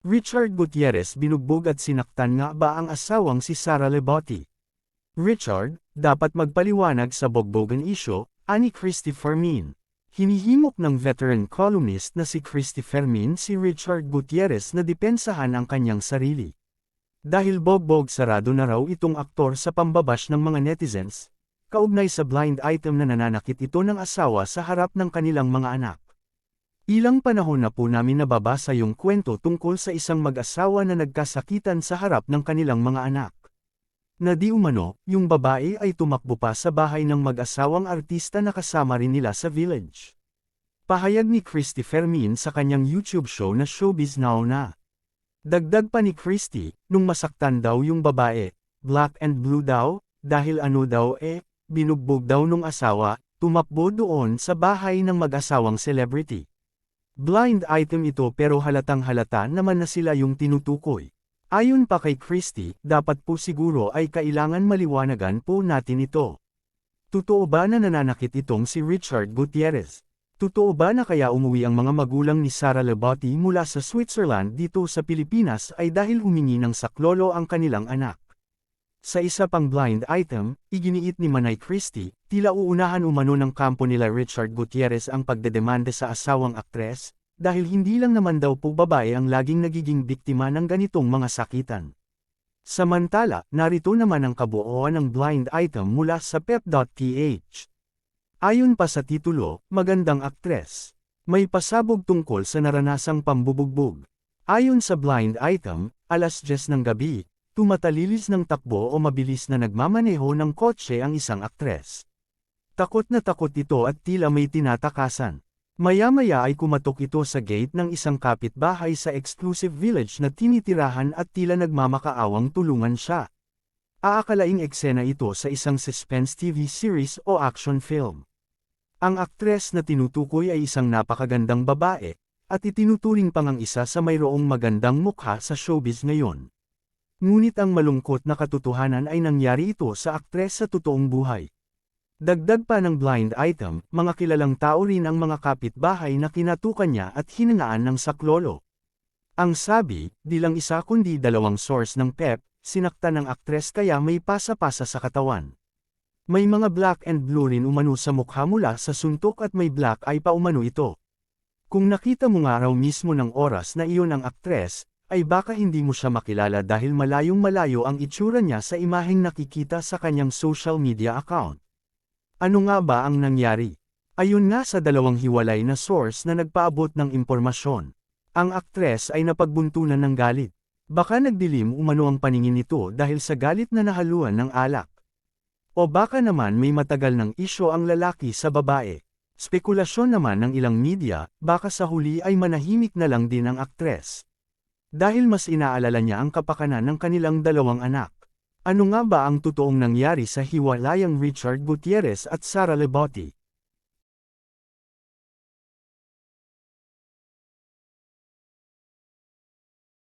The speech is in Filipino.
Richard Gutierrez binugbog at sinaktan nga ba ang asawang si Sara Lebotti? Richard, dapat magpaliwanag sa bogbogan isyo, ani Christy Fermin. Hinihimok ng veteran columnist na si Christy Fermin si Richard Gutierrez na depensahan ang kanyang sarili. Dahil bogbog sarado na raw itong aktor sa pambabash ng mga netizens, kaugnay sa blind item na nananakit ito ng asawa sa harap ng kanilang mga anak. Ilang panahon na po namin nababasa yung kwento tungkol sa isang mag-asawa na nagkasakitan sa harap ng kanilang mga anak. Na di umano, yung babae ay tumakbo pa sa bahay ng mag-asawang artista na kasama rin nila sa village. Pahayag ni Christy Fermin sa kanyang YouTube show na Showbiz Now na. Dagdag pa ni Christy, nung masaktan daw yung babae, black and blue daw, dahil ano daw binugbog daw nung asawa, tumakbo doon sa bahay ng mag-asawang celebrity. Blind item ito pero halatang halata naman na sila yung tinutukoy. Ayon pa kay Christy, dapat po siguro ay kailangan maliwanagan po natin ito. Totoo ba na nananakit itong si Richard Gutierrez? Totoo ba na kaya umuwi ang mga magulang ni Sara Lebotti mula sa Switzerland dito sa Pilipinas ay dahil humingi ng saklolo ang kanilang anak? Sa isa pang blind item, iginiit ni Manay Christy, tila uunahan umano ng kampo nila Richard Gutierrez ang pagdedemanda sa asawang aktres, dahil hindi lang naman daw po babae ang laging nagiging biktima ng ganitong mga sakitan. Samantala, narito naman ang kabuuan ng blind item mula sa pep.ph. Ayon pa sa titulo, Magandang Aktres. May pasabog tungkol sa naranasang pambubugbog. Ayon sa blind item, alas 10 ng gabi, tumatalilis ng takbo o mabilis na nagmamaneho ng kotse ang isang aktres. Takot na takot ito at tila may tinatakasan. Maya-maya ay kumatok ito sa gate ng isang kapitbahay sa exclusive village na tinitirahan at tila nagmamakaawang tulungan siya. Aakalaing eksena ito sa isang suspense TV series o action film. Ang aktres na tinutukoy ay isang napakagandang babae, at itinuturing pang ang isa sa mayroong magandang mukha sa showbiz ngayon. Ngunit ang malungkot na katotohanan ay nangyari ito sa aktres sa totoong buhay. Dagdag pa ng blind item, mga kilalang tao rin ang mga kapitbahay na kinatukan niya at hinangaan ng saklolo. Ang sabi, di lang isa kundi dalawang source ng PEP, sinaktan ng aktres kaya may pasa-pasa sa katawan. May mga black and blue rin umano sa mukha mula sa suntok at may black eye pa umano ito. Kung nakita mo nga raw mismo ng oras na iyon ang aktres, ay baka hindi mo siya makilala dahil malayong malayo ang itsura niya sa imaheng nakikita sa kanyang social media account. Ano nga ba ang nangyari? Ayon nga sa dalawang hiwalay na source na nagpaabot ng impormasyon. Ang aktres ay napagbuntunan ng galit. Baka nagdilim umano ang paningin nito dahil sa galit na nahaluan ng alak. O baka naman may matagal ng isyo ang lalaki sa babae. Spekulasyon naman ng ilang media, baka sa huli ay manahimik na lang din ang aktres. Dahil mas inaalala niya ang kapakanan ng kanilang dalawang anak. Ano nga ba ang totoong nangyari sa hiwalayang Richard Gutierrez at Sara Lebotti?